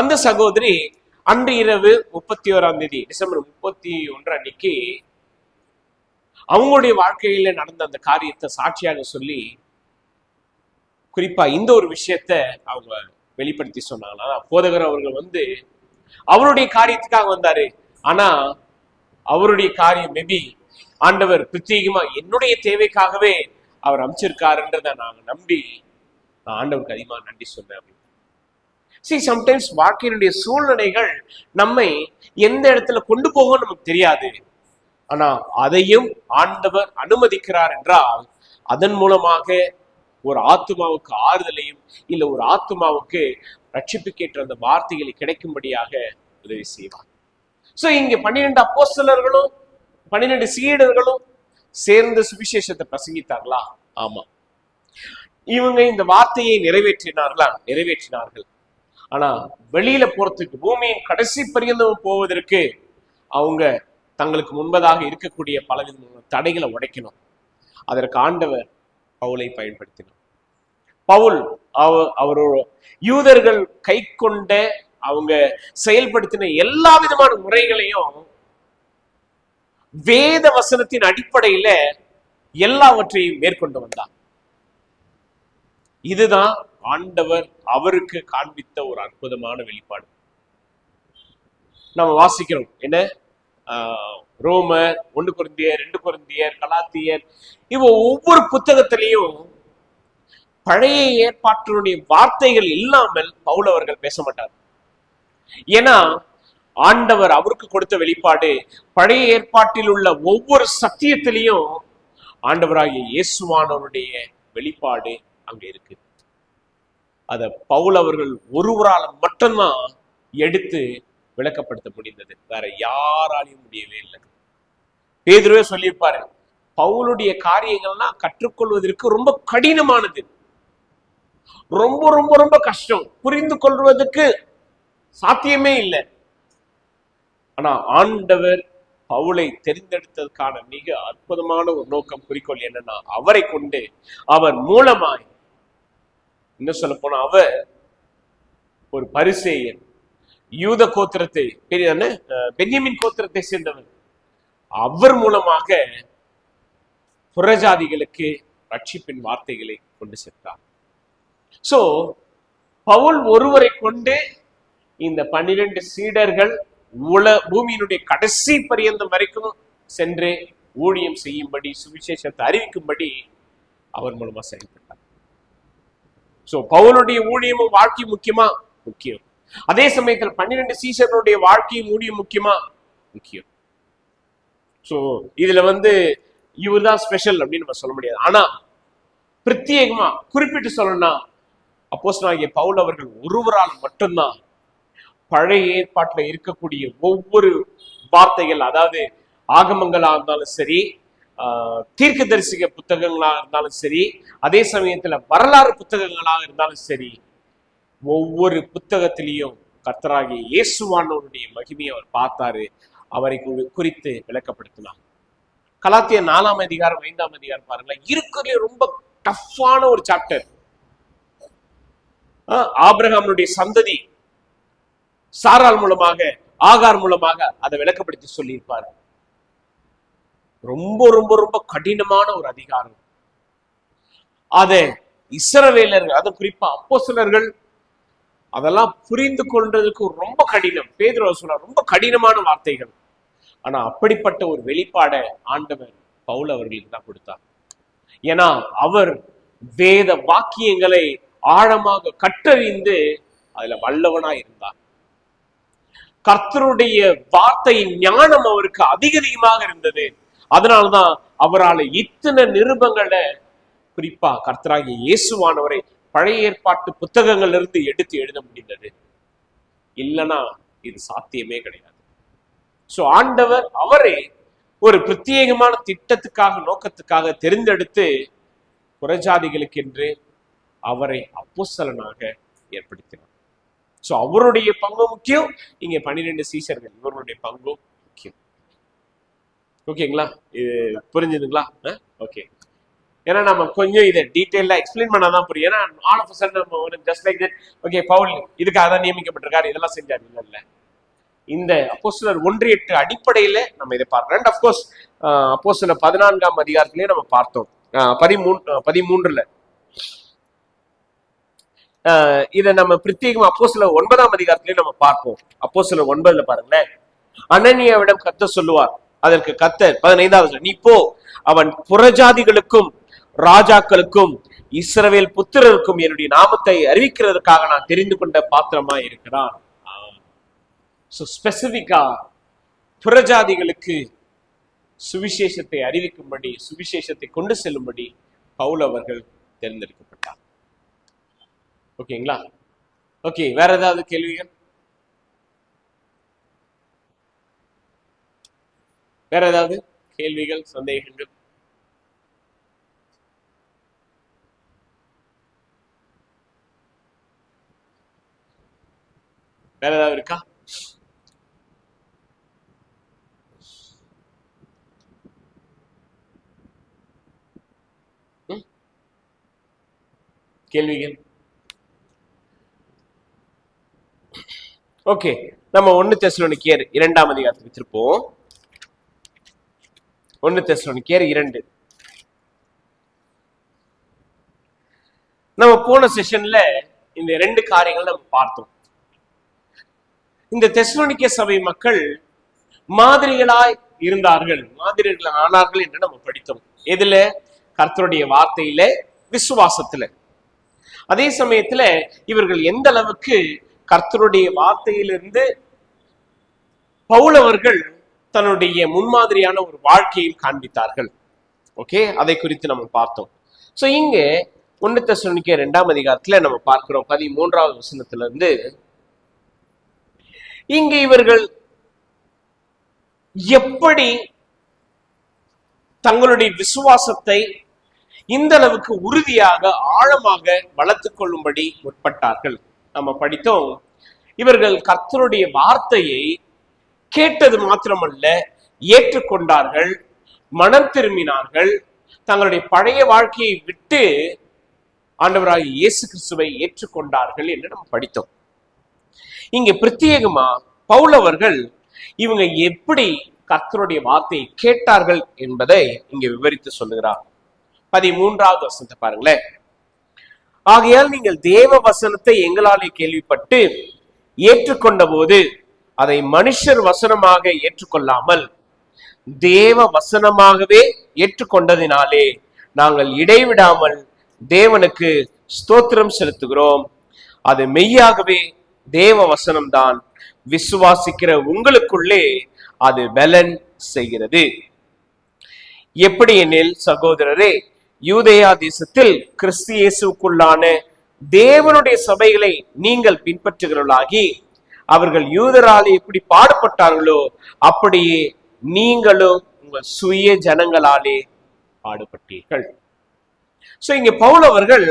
அந்த சகோதரி அன்று இரவு 31ஆம் தேதி டிசம்பர் 31 அன்னைக்கு அவங்களுடைய வாழ்க்கையில நடந்த அந்த காரியத்தை சாட்சியாக சொல்லி குறிப்பா இந்த ஒரு விஷயத்த அவங்க வெளிப்படுத்தி சொன்னாங்களா, போதகர் அவர்கள் அவருடைய காரியத்துக்காக வந்தாரு. ஆனா அவருடைய காரியம் மேபி ஆண்டவர் பிரத்யேகமா என்னுடைய தேவைக்காகவே அவர் அமைச்சிருக்காருன்றத நாங்க நம்பி நான் ஆண்டவருக்கு அதிகமா நன்றி சொன்னேன். சம்டைம்ஸ் வாழ்க்கையினுடைய சூழ்நிலைகள் நம்மை எந்த இடத்துல கொண்டு போகும் நமக்கு தெரியாது. ஆனா அதையும் ஆண்டவர் அனுமதிக்கிறார் என்றால் அதன் மூலமாக ஒரு ஆத்துமாவுக்கு ஆறுதலையும் இல்ல ஒரு ஆத்துமாவுக்கு ரட்சிப்புக்கேற்ற அந்த வார்த்தைகளை கிடைக்கும்படியாக உதவி செய்வார். சோ இங்க 12 அப்போஸ்தலர்களும் 12 சீடர்களும் சேர்ந்து சுவிசேஷத்தை பிரசங்கித்தார்களா? ஆமா. இவங்க இந்த வார்த்தையை நிறைவேற்றினார்கள். ஆனா வெளியில போறதுக்கு, பூமியின் கடைசி பரியந்தம் போவதற்கு அவங்க தங்களுக்கு முன்பதாக இருக்கக்கூடிய பலவிதமான தடைகளை உடைக்கணும். அதற்கு ஆண்டவர் பவுலை பயன்படுத்தினார். பவுல் அவரோட யூதர்கள் கை கொண்ட அவங்க செயல்படுத்தின எல்லா விதமான முறைகளையும் வேத வசனத்தின் அடிப்படையில எல்லாவற்றையும் மேற்கொண்டு வந்தார். இதுதான் ஆண்டவர் அவருக்கு காண்பித்த ஒரு அற்புதமான வெளிப்பாடு. நம்ம வாசிக்கிறோம் என்ன, ரோமர், 1 கொரிந்தியர், 2 கொரிந்தியர், கலாத்தியர், ஒவ்வொரு புத்தகத்திலையும் பழைய ஏற்பாட்டினுடைய வார்த்தைகள் இல்லாமல் பவுல் அவர்கள் பேச மாட்டார். ஏன்னா ஆண்டவர் அவருக்கு கொடுத்த வெளிப்பாடு பழைய ஏற்பாட்டில் உள்ள ஒவ்வொரு சத்தியத்திலையும் ஆண்டவராகிய இயேசுவானவருடைய வெளிப்பாடு அங்க இருக்கு. அத பவுல் அவர்கள் ஒருவரால் மட்டும்தான் எடுத்து விளக்கப்படுத்த முடிந்தது, வேற யாராலையும் முடியவே இல்லை. பேதுருவே சொல்லியிருப்பாரு, பவுலுடைய காரியங்கள்லாம் கற்றுக்கொள்வதற்கு ரொம்ப கடினமானது, ரொம்ப ரொம்ப ரொம்ப கஷ்டம், புரிந்து கொள்வதற்கு சாத்தியமே இல்லை. ஆனா ஆண்டவர் பவுலை தெரிந்தெடுத்ததுக்கான மிக அற்புதமான ஒரு நோக்கம், குறிக்கோள் என்னன்னா, அவரை கொண்டு அவர் மூலமாய், என்ன சொல்ல போனா அவர் ஒரு பரிசேயன், யூத கோத்திரத்தை, பென்யமின் கோத்திரத்தை சேர்ந்தவர், அவர் மூலமாக புறஜாதிகளுக்கு ரட்சிப்பின் வார்த்தைகளை கொண்டு சேர்த்தார். சோ பவுல் ஒருவரை கொண்டு இந்த 12 சீடர்கள் பூமியினுடைய கடைசி பரியந்தம் வரைக்கும் சென்று ஊழியம் செய்யும்படி, சுவிசேஷத்தை அறிவிக்கும்படி அவர் மூலமா செயல்பட்டார். சோ பவுலுடைய ஊழியமும் வாழ்க்கையும் முக்கியமா? முக்கியம். அதே சமயத்தில் 12 சீஷர்களுடைய வாழ்க்கையும் ஊழியம் முக்கியமா? முக்கியம். சோ இதுல இவர் தான் ஸ்பெஷல் அப்படின்னு நம்ம சொல்ல முடியாது. ஆனா பிரத்யேகமா குறிப்பிட்டு சொல்லணும்னா, அப்போஸ்தலனாகிய பவுல் அவர்கள் ஒருவரால் மட்டும்தான் பழைய ஏற்பாட்டில் இருக்கக்கூடிய ஒவ்வொரு வார்த்தைகள், அதாவது ஆகமங்களா இருந்தாலும் சரி, தீர்க்க தரிசிக புத்தகங்களாக இருந்தாலும் சரி, அதே சமயத்துல வரலாறு புத்தகங்களாக இருந்தாலும் சரி, ஒவ்வொரு புத்தகத்திலையும் கர்த்தராகிய இயேசுவானவருடைய மகிமையை அவர் பார்த்தாரு, அவரை குறித்து விளக்கப்படுத்தினார். கலாத்தியர் 4ஆம் அதிகாரம் 5ஆம் அதிகாரம் பாருங்களேன், இருக்கிறதுல ரொம்ப டஃப்பான ஒரு சாப்டர். ஆபிரகாமுடைய சந்ததி சாராள் மூலமாக, ஆகார் மூலமாக அதை விளக்கப்படுத்தி சொல்லியிருப்பார். ரொம்ப ரொம்ப ரொம்ப கடினமான ஒரு அதிகாரம். அதை இஸ்ரவேலர்கள், அது குறிப்பா அப்போஸ்தலர்கள் அதெல்லாம் புரிந்து கொள்றதுக்கு ரொம்ப கடினம். பேதுரு சொல்றார், ரொம்ப கடினமான வார்த்தைகள். ஆனா அப்படிப்பட்ட ஒரு வெளிப்பாடை ஆண்டவர் பவுல் அவர்களுக்கு தான் கொடுத்தார். ஏன்னா அவர் வேத வாக்கியங்களை ஆழமாக கற்றறிந்து அதுல வல்லவனா இருந்தார். கர்த்தருடைய வார்த்தையின் ஞானம் அவருக்கு அதிகமாக இருந்தது. அதனால்தான் அவரால் இத்தனை நிருபங்களை, குறிப்பா கர்த்தராகிய இயேசுவானவரை பழைய ஏற்பாட்டு புத்தகங்கள்ல இருந்து எடுத்து எழுத முடிந்தது. இல்லைன்னா இது சாத்தியமே கிடையாது. சோ ஆண்டவர் அவரை ஒரு பிரத்யேகமான திட்டத்துக்காக, நோக்கத்துக்காக தெரிந்தெடுத்து புறஜாதிகளுக்கு என்று அவரை அப்போஸ்தலனாக ஏற்படுத்தினார். சோ அவருடைய பங்கு முக்கியம், இங்க 12 சீஷர்கள் இவர்களுடைய பங்கும் முக்கியம். ஓகேங்களா? இது புரிஞ்சுதுங்களா? ஓகே. ஏன்னா நம்ம கொஞ்சம் இதை டீட்டெயிலா எக்ஸ்பிளைன் பண்ணாதான் புரியும். ஏன்னா ஆல் ஆஃப் a sudden நம்ம just like that, okay Paul இதுக்காக தான் நியமிக்கப்பட்டிருக்காரு, இதெல்லாம் செஞ்சாரு இல்ல. இந்த அப்போஸ்தலர் 1:8 அடிப்படையில நம்ம இதை பார்க்கிறோம். அண்ட் அப்கோர்ஸ் அப்போஸ்தலர் 14ஆம் அதிகாரத்திலேயே நம்ம பார்த்தோம். 13ல இதை நம்ம பிரத்யேகமா அப்போஸ்தலர் 9ஆம் அதிகாரத்திலேயே நம்ம பார்ப்போம். அப்போஸ்தலர் 9ல பாருங்களேன், அனனியாவிடம் கர்த்தர் சொல்லுவார். அதற்கு கர்த்தர் 15வது, நீ போ, அவன் புறஜாதிகளுக்கும் ராஜாக்களுக்கும் இஸ்ரவேல் புத்திரருக்கும் என்னுடைய நாமத்தை அறிவிக்கிறதுக்காக நான் தெரிந்து கொண்ட பாத்திரமா இருக்கிறான். ஸ்பெசிபிக்கா புறஜாதிகளுக்கு சுவிசேஷத்தை அறிவிக்கும்படி, சுவிசேஷத்தை கொண்டு செல்லும்படி பவுல் அவர்கள் தேர்ந்தெடுக்கப்பட்டார். ஓகேங்களா? ஓகே, வேற ஏதாவது கேள்விகள்? வேற ஏதாவது கேள்விகள், சந்தேகங்கள்? வேற ஏதாவது இருக்கா? கேள்விகள்? ஓகே, நம்ம 1 தெசலோனிக்கேயர் 2ஆம் அதிகாரத்துக்கு திருப்போம். 1 தெசலோனிக்கேயர் 2. நம்ம போன செஷன்ல இந்த 2 காரியங்கள் நம்ம பார்த்தோம். இந்த தெசலோனிக்கே சபை மக்கள் மாதிரிகளாய் இருந்தார்கள், மாதிரிகள் ஆனார்கள் என்று நம்ம படித்தோம். எதுல? கர்த்தருடைய வார்த்தையில, விசுவாசத்துல. அதே சமயத்துல இவர்கள் எந்த அளவுக்கு கர்த்தருடைய வார்த்தையிலிருந்து பவுல் அவர்கள் தன்னுடைய முன்மாதிரியான ஒரு வாழ்க்கையில் காண்பித்தார்கள். ஓகே, அதை குறித்து நம்ம பார்த்தோம். சோ இங்க 1 தெசலோனிக்கேயர் 2ஆம் அதிகாரத்துல நம்ம பார்க்கிறோம் 13வது வசனத்துல இருந்து, இங்க இவர்கள் எப்படி தங்களுடைய விசுவாசத்தை இந்த அளவுக்கு உறுதியாக ஆழமாக வளர்த்துக் கொள்ளும்படி முற்பட்டார்கள். நம்ம படித்தோம், இவர்கள் கர்த்தருடைய வார்த்தையை கேட்டது மாத்திரமல்ல, ஏற்றுக்கொண்டார்கள், மனம் திரும்பினார்கள், தங்களுடைய பழைய வாழ்க்கையை விட்டு ஆண்டவராகிய இயேசு கிறிஸ்துவை ஏற்றுக்கொண்டார்கள் என்று நம்ம படித்தோம். இங்க பிரத்யேகமா பவுல் அவர்கள் இவங்க எப்படி கர்த்தருடைய வார்த்தையை கேட்டார்கள் என்பதை இங்க விவரித்து சொல்லுகிறார். 13வது வசனத்தை பாருங்களேன். ஆகையால் நீங்கள் தேவ வசனத்தை எங்களாலே கேள்விப்பட்டு ஏற்றுக்கொண்ட போது அதை மனுஷர் வசனமாக ஏற்றுக்கொள்ளாமல் தேவ வசனமாகவே ஏற்றுக்கொண்டதினாலே நாங்கள் இடைவிடாமல் தேவனுக்கு ஸ்தோத்திரம் செலுத்துகிறோம். அது மெய்யாகவே தேவ வசனம்தான், விசுவாசிக்கிற உங்களுக்குள்ளே அது பலன் செய்கிறது. எப்படி எனில் சகோதரரே, யூதேயா தேசத்தில் கிறிஸ்து இயேசுக்குள்ளான தேவனுடைய சபைகளை நீங்கள் பின்பற்றுகிறவர்களாகி அவர்கள் யூதராலே எப்படி பாடுபட்டார்களோ அப்படியே நீங்களும் உங்கள் சுய ஜனங்களாலே பாடுபட்டீர்கள். சோ இங்க பவுல் அவர்கள்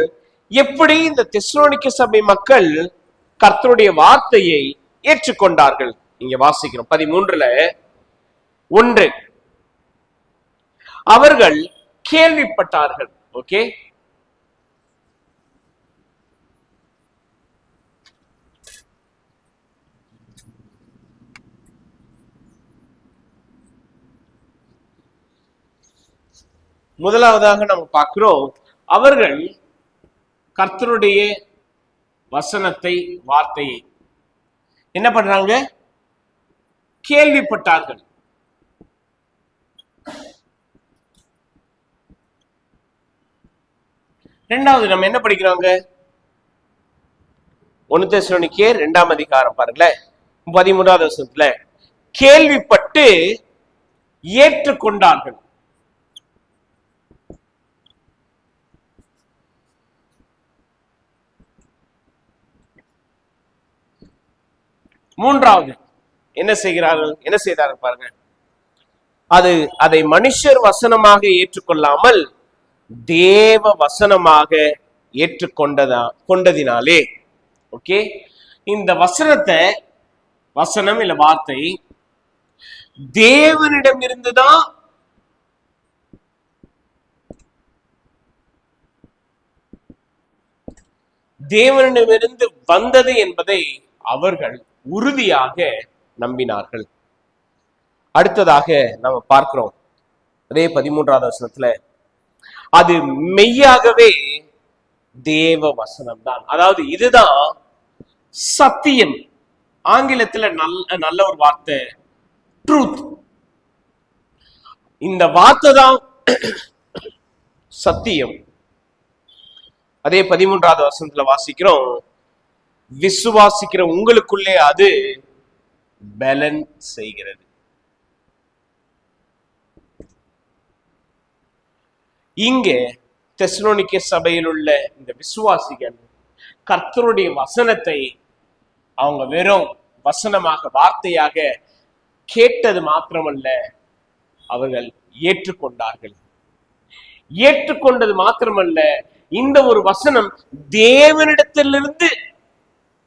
எப்படி இந்த தெசலோனிக்கே சபை மக்கள் கர்த்தருடைய வார்த்தையை ஏற்றுக்கொண்டார்கள் இங்க வாசிக்கிறோம். 13ல 1, அவர்கள் கேள்விப்பட்டார்கள். ஓகே, முதலாவதாக நம்ம பார்க்கிறோம், அவர்கள் கர்த்தருடைய வசனத்தை, வார்த்தையை என்ன பண்றாங்க? கேள்விப்பட்டார்கள். இரண்டாவது நம்ம என்ன படிக்கிறாங்க? 1 தெசலோனிக்கேயர் 2ஆம் அதிகாரம் பாருங்களேன், 13வது வசனத்துல கேள்விப்பட்டு ஏற்றுக்கொண்டார்கள். மூன்றாவது என்ன செய்தார்கள் பாருங்க, அதை மனுஷர் வசனமாக ஏற்றுக்கொள்ளாமல் தேவ வசனமாக ஏற்றுக்கொண்டதினாலே. ஓகே, இந்த வசனம் இல்ல வார்த்தை தேவனிடம் இருந்துதான் தேவனிடமிருந்து வந்தது என்பதை அவர்கள் உறுதியாக நம்பினார்கள். அடுத்ததாக நம்ம பார்க்கிறோம் அதே 13வது வசனத்துல, அது மெய்யாகவே தேவ வசனம் தான். அதாவது இதுதான் சத்தியம். ஆங்கிலத்துல நல்ல ஒரு வார்த்தை ட்ரூத். இந்த வார்த்தை தான் சத்தியம். அதே 13வது வசனத்துல வாசிக்கிறோம், விசுவாசிக்கிற உங்களுக்குள்ளே அது பலன் செய்கிறது. இங்கே தெசலோனிக்கே சபையில் உள்ள இந்த விசுவாசிகள் கர்த்தருடைய வசனத்தை அவங்க வெறும் வசனமாக வார்த்தையாக கேட்டது மாத்திரமல்ல, அவர்கள் ஏற்றுக்கொண்டார்கள். ஏற்றுக்கொண்டது மாத்திரமல்ல, இந்த ஒரு வசனம் தேவனிடத்திலிருந்து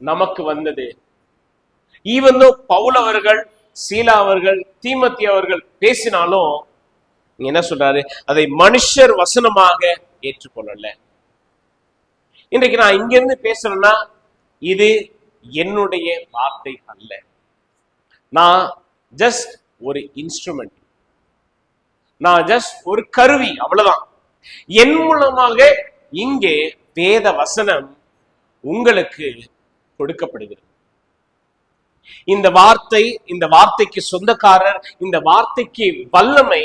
நமக்கு வந்தது. ஈவன் தோ பவுல் அவர்கள், சீலா அவர்கள், தீமோத்தேயு அவர்கள் பேசினாலும் என்ன சொல்றாரு, அதை மனுஷர் வசனமாக ஏற்றுக்கொள்ளல. இன்றைக்கு நான் இங்க இருந்து பேசுறேன்னா இது என்னுடைய வார்த்தை அல்ல, நான் ஜஸ்ட் ஒரு இன்ஸ்ட்ருமெண்ட், நான் ஜஸ்ட் ஒரு கருவி, அவ்வளவுதான். என் மூலமாக இங்கே வேத வசனம் உங்களுக்கு கொடுக்கப்படுகிறது. இந்த வார்த்தை, இந்த வார்த்தைக்கு சொந்தக்காரர், இந்த வார்த்தைக்கு வல்லமை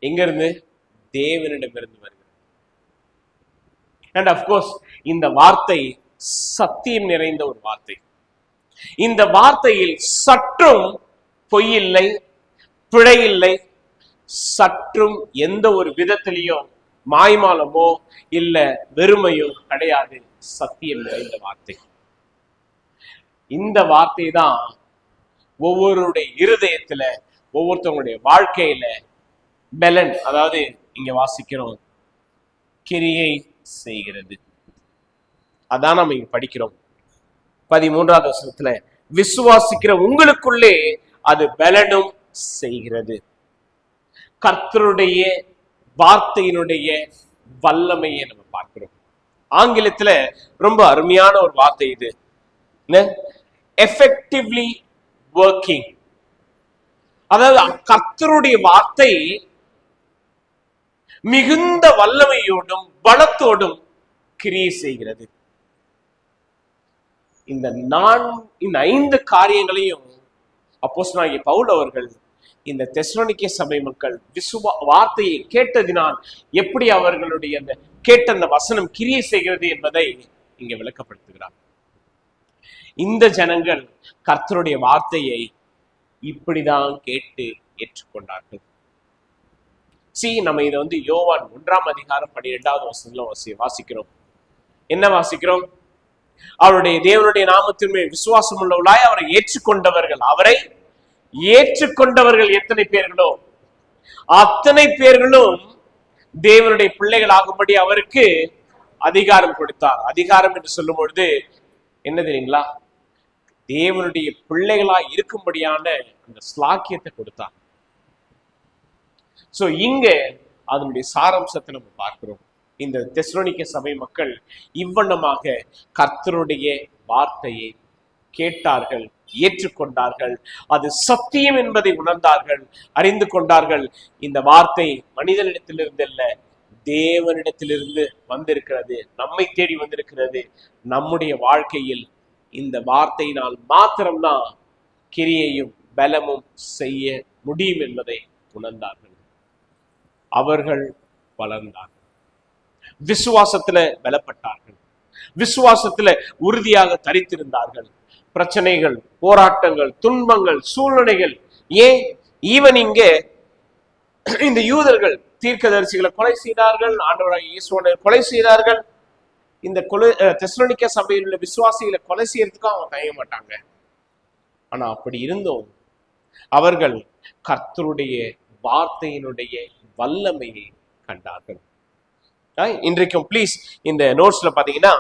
எங்கிருந்து? தேவனிடமிருந்து வருகிறது. அண்ட் அப்கோர்ஸ் இந்த வார்த்தை சத்தியம் நிறைந்த ஒரு வார்த்தை. இந்த வார்த்தையில் சற்றும் பொய்யில்லை, பிழையில்லை, சற்றும் எந்த ஒரு விதத்திலையும் மாய்மாலமோ இல்ல வெறுமையோ கிடையாது. சத்தியம் நிறைந்த வார்த்தை. இந்த வார்த்தை தான் ஒவ்வொருடைய இருதயத்துல, ஒவ்வொருத்தவங்களுடைய வாழ்க்கையில பலன், அதாவது இங்க வாசிக்கிறோம், கிரியை செய்கிறது. அதான் நம்ம இங்க படிக்கிறோம் 13வது வசனத்துல, விசுவாசிக்கிற உங்களுக்குள்ளே அது பலனும் செய்கிறது. கர்த்தருடைய வார்த்தையினுடைய வல்லமையை நம்ம பார்க்கிறோம். ஆங்கிலத்துல ரொம்ப அருமையான ஒரு வார்த்தை இது, எஃபெக்டிவ்லி ஒர்க்கிங். அதாவது கர்த்தருடைய வார்த்தை மிகுந்த வல்லமையோடும் பலத்தோடும் கிரியை செய்கிறது. இந்த 5 காரியங்களையும் அப்போஸ்தலனாகிய பவுல் அவர்கள் இந்த தெசலோனிக்கே சபை மக்கள் வார்த்தையை கேட்டதினால் எப்படி அவர்களுடைய அந்த கேட்ட அந்த வசனம் கிரியை செய்கிறது என்பதை இங்க விளக்கப்படுத்துகிறார். இந்த ஜனங்கள் கர்த்தருடைய வார்த்தையை இப்படிதான் கேட்டு ஏற்றுக்கொண்டார்கள். நம்ம இதை யோவான் 1ஆம் அதிகாரம் 12வது வசனத்துல வாசிக்கிறோம். என்ன வாசிக்கிறோம்? அவருடைய தேவனுடைய நாமத்தின் மேல் விசுவாசம் உள்ளவர்களாய் அவரை ஏற்றுக்கொண்டவர்கள், அவரை ஏற்றுக்கொண்டவர்கள் எத்தனை பேர்களோ அத்தனை பேர்களும் தேவனுடைய பிள்ளைகள் ஆகும்படி அவருக்கு அதிகாரம் கொடுத்தார். அதிகாரம் என்று சொல்லும் பொழுது என்ன தெரியுங்களா? தேவனுடைய பிள்ளைகளா இருக்கும்படியான அந்த ஸ்லாக்கியத்தை கொடுத்தார். சோ இங்க அதனுடைய சாராம்சத்தை நம்ம பார்க்கிறோம். இந்த தெசலோனிக்கே சபை மக்கள் இவ்வண்ணமாக கர்த்தருடைய வார்த்தையை கேட்டார்கள், ஏற்றுக்கொண்டார்கள், அது சத்தியம் என்பதை உணர்ந்தார்கள், அறிந்து கொண்டார்கள். இந்த வார்த்தை மனிதனிடத்திலிருந்து அல்ல, தேவனிடத்திலிருந்து வந்திருக்கிறது, நம்மை தேடி வந்திருக்கிறது. நம்முடைய வாழ்க்கையில் இந்த வார்த்தையினால் மாத்திரம்தான் கிரியையும் பலமும் செய்ய முடியும் என்பதை உணர்ந்தார்கள். அவர்கள் வளர்ந்தார்கள், விசுவாசத்துல பலப்பட்டார்கள், விசுவாசத்துல உறுதியாக தரித்திருந்தார்கள். பிரச்சனைகள், போராட்டங்கள், துன்பங்கள், சூழ்நிலைகள், ஏன் ஈவன் இங்கே இந்த யூதர்கள் தீர்க்கதரிசிகளை கொலை செய்தார்கள், ஆண்டவராகிய இயேசுவை கொலை செய்தார்கள். இந்த தெசலோனிக்கே சபையில் உள்ள விசுவாசிகளை கொலை செய்யறதுக்கும் அவங்க தயங்க மாட்டாங்க. ஆனா அப்படி இருந்தும் அவர்கள் கர்த்தருடைய வார்த்தையினுடைய வல்லமையை கண்டார்கள். இன்றைக்கும் ப்ளீஸ் இந்த நோட்ஸ்ல பாத்தீங்கன்னா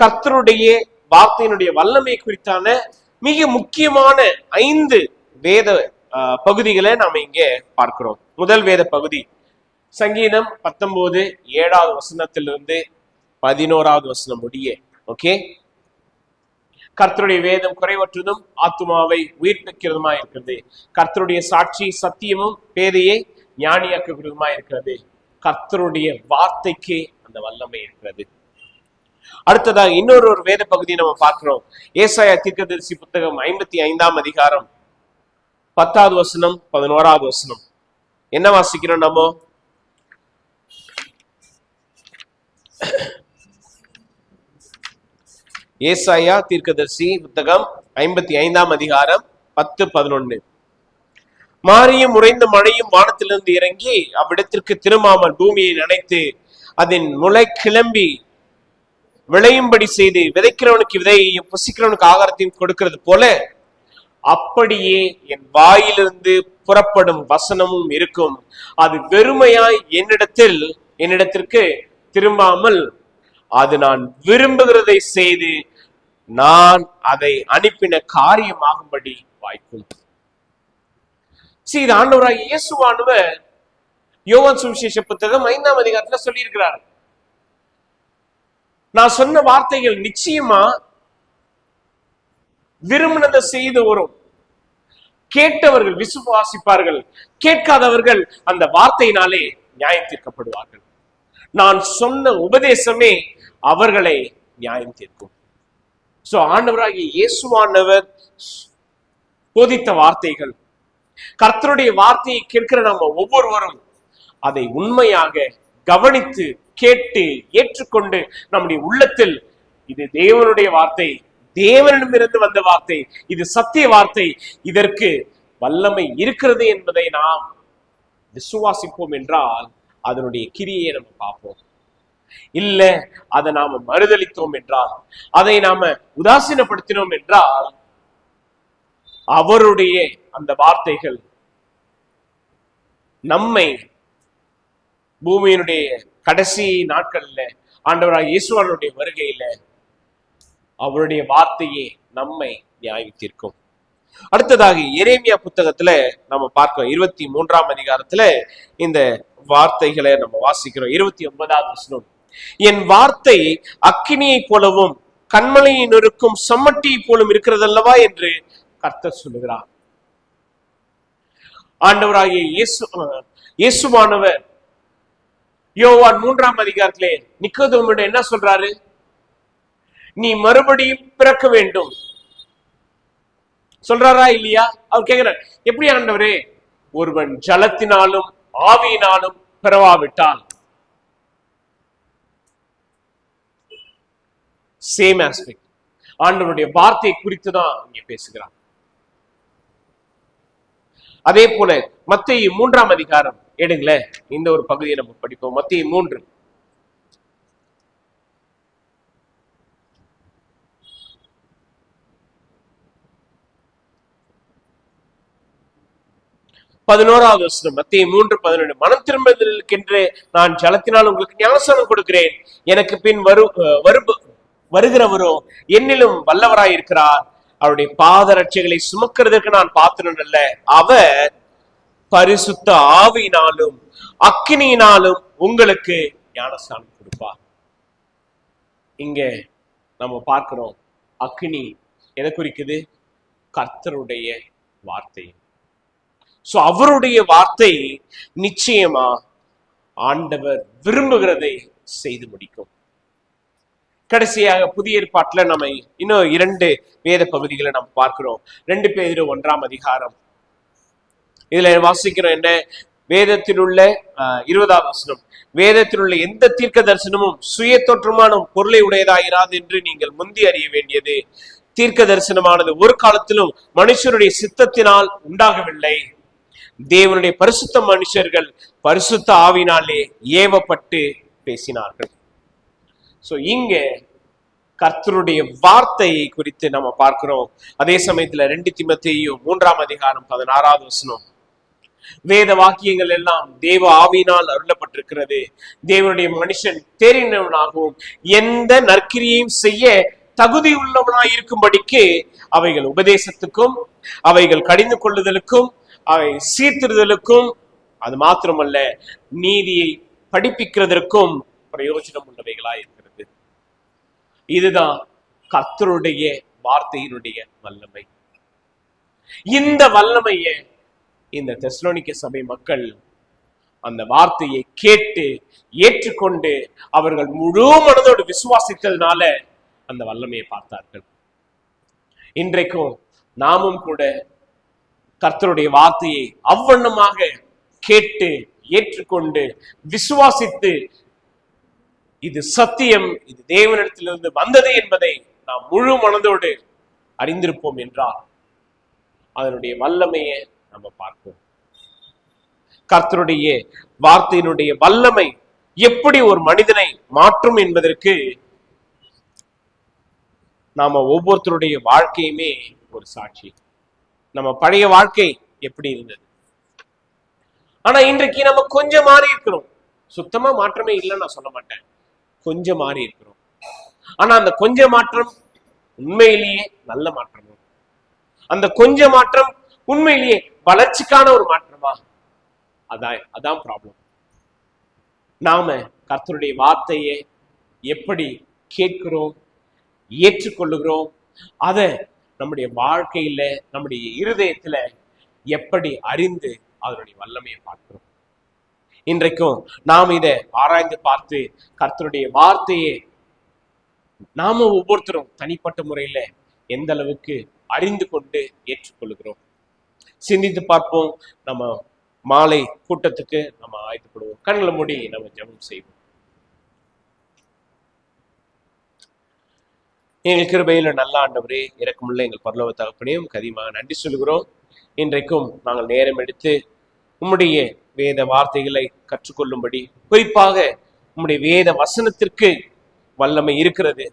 கர்த்தருடைய வார்த்தையினுடைய வல்லமை குறித்தான மிக முக்கியமான 5 வேத பகுதிகளை நாம இங்க பார்க்கிறோம். முதல் வேத பகுதி சங்கீதம் 19 7வது வசனத்திலிருந்து 11வது வசனம் முடிய. ஓகே, கர்த்தருடைய வேதம் குறைவற்றதும் ஆத்துமாவை உயிர்ப்பிக்கிறதுமா இருக்கிறது. கர்த்தருடைய சாட்சி சத்தியமும் பேதையை ஞானியாக்குகிறதுமா இருக்கிறது. கர்த்தருடைய வார்த்தைக்கு அந்த வல்லமை இருக்கிறது. அடுத்ததாக இன்னொரு வேத பகுதியை நம்ம பார்க்கிறோம். ஏசாயா தீர்க்கதரிசி புத்தகம் 55ஆம் அதிகாரம் 10வது வசனம் 11வது வசனம். என்ன வாசிக்கிறோம் நம்ம? ஏசாயா தீர்க்கதரிசி புத்தகம் 55ஆம் அதிகாரம் 10-11. மாரியும் உறைந்த மழையும் வானத்திலிருந்து இறங்கி அவ்விடத்திற்கு திரும்பாமல் பூமியை நனைத்து அதன் முளை கிளம்பி விளையும்படி செய்து விதைக்கிறவனுக்கு விதையையும் புசிக்கிறவனுக்கு ஆகாரத்தையும் கொடுக்கிறது போல அப்படியே என் வாயிலிருந்து புறப்படும் வசனமும் இருக்கும். அது வெறுமையாய் என்னிடத்திற்கு திரும்பாமல் அது நான் விரும்புகிறதை செய்து நான் அதை அனுப்பின காரியமாகும்படி வாய்க்கும். இது ஆண்டவராகிய இயேசுவானவர் யோவான் சுவிசேஷ புத்தகம் 5ஆம் அதிகாரத்துல சொல்லி இருக்கிறார். நான் சொன்ன வார்த்தைகள் நிச்சயமா விரும்பினதை செய்து வரும். கேட்டவர்கள் விசுவாசிப்பார்கள், கேட்காதவர்கள் அந்த வார்த்தையினாலே நியாயம் தீர்க்கப்படுவார்கள். நான் சொன்ன உபதேசமே அவர்களை நியாயம் தீர்க்கும். சோ ஆண்டவராகிய இயேசுவானவர் போதித்த வார்த்தைகள், கர்த்தருடைய வார்த்தையை கேட்கிற நம்ம ஒவ்வொருவரும் அதை உண்மையாக கவனித்து கேட்டு ஏற்றுக்கொண்டு நம்முடைய உள்ளத்தில் இது தேவனுடைய வார்த்தை, தேவனிடமிருந்து வந்த வார்த்தை, இது சத்திய வார்த்தை, இதற்கு வல்லமை இருக்கிறது என்பதை நாம் விசுவாசிப்போம் என்றால் அதனுடைய கிரியை நம்ம பார்ப்போம். இல்ல அதை நாம மறுதளித்தோம் என்றால், அதை நாம உதாசீனப்படுத்தினோம் என்றால் அவருடைய அந்த வார்த்தைகள் நம்மை பூமியினுடைய கடைசி நாட்கள்ல ஆண்டவராகிய இயேசுவினுடைய வருகையில அவருடைய வார்த்தையே நம்மை நியாயம் தீர்க்கும். அடுத்ததாக எரேமியா புத்தகத்துல நம்ம பார்க்கிறோம். 23ஆம் அதிகாரத்துல இந்த வார்த்தைகளை நம்ம வாசிக்கிறோம். 29வது வசனம். என் வார்த்தை அக்கினியை போலவும் கண்மலையின் இருக்கும் சம்மட்டியை போலும் இருக்கிறதல்லவா என்று கர்த்தர் சொல்லுகிறார். ஆண்டவராகிய இயேசுவானவர் யோவான் 3ஆம் அதிகாரத்திலே நிக்கோதேமுவிடம் என்ன சொல்றாரு? நீ மறுபடியும் பிறக்க வேண்டும் சொல்றாரா இல்லையா? அவர் கேட்கிறார், எப்படி ஆண்டவரே? ஒருவன் ஜலத்தினாலும் ஆவியினாலும் பிறவாவிட்டால். Same aspect. ஆண்டவருடைய வார்த்தை குறித்து தான் இங்க பேசுகிறார். அதே போல மத்தேயு 3ஆம் அதிகாரம் எடுங்களேன், இந்த ஒரு பகுதியை நம்ம படிப்போம். மத்தேயு 3. பதினோராவது வசனம். மத்தேயு 3:11. மனம் திரும்புதலுக்கென்று நான் ஜலத்தினால் உங்களுக்கு ஞானஸ்நானம் கொடுக்கிறேன். எனக்கு பின் வருகிறவரோ என்னிலும் வல்லவராயிருக்கிறார். அவருடைய பாதரட்சைகளை சுமக்கிறதுக்கு நான் பாத்திரன் அல்ல. அவர் பரிசுத்த ஆவியினாலும் அக்கினியினாலும் உங்களுக்கு ஞானஸ்நானம் கொடுப்பார். இங்க நம்ம பார்க்கிறோம், அக்கினி எதை குறிக்குது? கர்த்தருடைய வார்த்தை. சோ அவருடைய வார்த்தை நிச்சயமா ஆண்டவர் விரும்புகிறதை செய்து முடிக்கும். கடைசியாக புதிய ஏற்பாட்டுல நம்ம இன்னும் 2 வேத பகுதிகளை நம்ம பார்க்கிறோம். 2 பேதுரு 1ஆம் அதிகாரம். இதுல வாசிக்கிறோம் என்ன? வேதத்தில் உள்ள 20வது வசனம். வேதத்தில் உள்ள எந்த தீர்க்க தரிசனமும் சுய தோற்றமான பொருளை உடையதாயிராது என்று நீங்கள் முந்தி அறிய வேண்டியது. தீர்க்க தரிசனமானது ஒரு காலத்திலும் மனுஷருடைய சித்தத்தினால் உண்டாகவில்லை. தேவனுடைய பரிசுத்த மனுஷர்கள் பரிசுத்த ஆவினாலே ஏவப்பட்டு பேசினார்கள். சோ இங்க கர்த்தருடைய வார்த்தையை குறித்து நம்ம பார்க்கிறோம். அதே சமயத்துல 2 தீமோத்தேயு 3ஆம் அதிகாரம் 16வது வசனம். வேத வாக்கியங்கள் எல்லாம் தேவ ஆவியினால் அருளப்பட்டிருக்கிறது. தேவனுடைய மனுஷன் தேறினவனாகவும் எந்த நற்கிரியையும் செய்ய தகுதி உள்ளவனாய் இருக்கும்படிக்கு அவைகள் உபதேசத்துக்கும் அவைகள் கடிந்து கொள்ளுதலுக்கும் அவை சீர்திருதலுக்கும் அது மாத்திரமல்ல நீதியை படிப்பிக்கிறதற்கும் பிரயோஜனம் உள்ளவைகளாய் இருக்கிறது. இதுதான் கர்த்தருடைய வார்த்தையினுடைய வல்லமை. இந்த வல்லமையை இந்த தெசலோனிக்க சபை மக்கள் அந்த வார்த்தையை கேட்டு ஏற்றுக்கொண்டு அவர்கள் முழு மனதோடு விசுவாசித்ததுனால அந்த வல்லமையை பார்த்தார்கள். இன்றைக்கும் நாமும் கூட கர்த்தருடைய வார்த்தையை அவ்வண்ணமாக கேட்டு ஏற்றுக்கொண்டு விசுவாசித்து இது சத்தியம், இது தேவனிடத்திலிருந்து வந்தது என்பதை நாம் முழு மனதோடு அறிந்திருப்போம் என்றால் அதனுடைய வல்லமையை நம்ம பார்ப்போம். கர்த்தருடைய வார்த்தையினுடைய வல்லமை எப்படி ஒரு மனிதனை மாற்றும் என்பதற்கு நாம ஒவ்வொருத்தருடைய வாழ்க்கையுமே ஒரு சாட்சி. நம்ம பழைய வாழ்க்கை எப்படி இருந்தது, ஆனா இன்றைக்கு நம்ம கொஞ்சம் மாறி இருக்கிறோம். சுத்தமா மாற்றமே இல்லைன்னு நான் சொல்ல மாட்டேன், கொஞ்சம் மாறி இருக்கிறோம். ஆனா அந்த கொஞ்ச மாற்றம் உண்மையிலேயே நல்ல மாற்றமும், அந்த கொஞ்ச மாற்றம் உண்மையிலேயே வளர்ச்சிக்கான ஒரு மாற்றமா? அதான் ப்ராப்ளம். நாம கர்த்தருடைய வார்த்தையை எப்படி கேட்கிறோம், ஏற்றுக்கொள்ளுகிறோம், அதை நம்முடைய வாழ்க்கையில நம்முடைய இருதயத்துல எப்படி அறிந்து அதனுடைய வல்லமையை பார்க்கிறோம். இன்றைக்கும் நாம் இதை ஆராய்ந்து பார்த்து கர்த்தருடைய வார்த்தையை நாம ஒவ்வொருத்தரும் தனிப்பட்ட முறையில எந்த அளவுக்கு அறிந்து கொண்டு ஏற்றுக்கொள்கிறோம் சிந்தித்து பார்ப்போம். நம்ம மாலை கூட்டத்துக்கு நம்ம ஆயத்தப்படுவோம். கண்களை மூடி நம்ம ஜெபம் செய்வோம். எங்கள் கிருபையில நல்ல ஆண்டவரே, இரக்கமுள்ள எங்கள் பரலோக தகப்பனே, உமக்கு அதிகமாக நன்றி சொல்கிறோம். இன்றைக்கும் நாங்கள் நேரம் எடுத்து உம்முடைய வேத வார்த்தைகளை கற்றுக்கொள்ளும்படி, குறிப்பாக உம்முடைய வேத வசனத்திற்கு வல்லமை இருக்கிறது,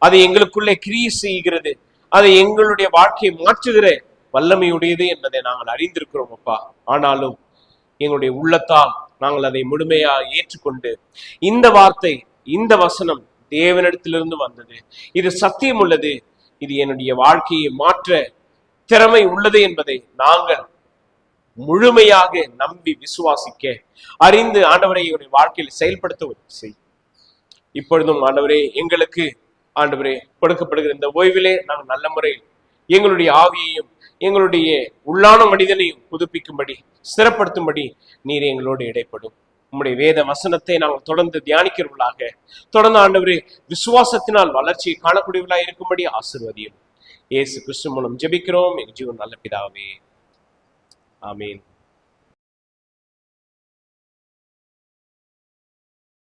அதை எங்களுக்குள்ளே கிரியை செய்கிறது, அதை எங்களுடைய வாழ்க்கையை மாற்றுகிற வல்லமையுடையது என்பதை நாங்கள் அறிந்திருக்கிறோம் அப்பா. ஆனாலும் எங்களுடைய உள்ளத்தால் நாங்கள் அதை முழுமையாக ஏற்றுக்கொண்டு இந்த வார்த்தை, இந்த வசனம் தேவனிடத்திலிருந்து வந்தது, இது சத்தியம் உள்ளது, இது என்னுடைய வாழ்க்கையை மாற்ற திறமை உள்ளது என்பதை நாங்கள் முழுமையாக நம்பி விசுவாசிக்க அறிந்து ஆண்டவரை எங்களுடைய வாழ்க்கையில் செயல்படுத்த செய். இப்பொழுதும் ஆண்டவரே, எங்களுக்கு ஆண்டவரே கொடுக்கப்படுகிற இந்த ஓய்விலே நாங்கள் நல்ல முறையில் எங்களுடைய ஆவியையும் எங்களுடைய உள்ளான மனிதனையும் புதுப்பிக்கும்படி, ஸ்திரப்படுத்தும்படி நீர் எங்களோடு இடைப்படும். உம்முடைய வேத வசனத்தை நாங்கள் தொடர்ந்து தியானிக்கிறவர்களாக, தொடர்ந்து ஆண்டவரே விசுவாசத்தினால் வளர்ச்சியை காணக்கூடியவர்களாக இருக்கும்படி ஆசீர்வதியும். இயேசு கிறிஸ்து மூலம் ஜெபிக்கிறோம் எங்கள் ஜீவன் நல்ல பிதாவே, ஆமீன்.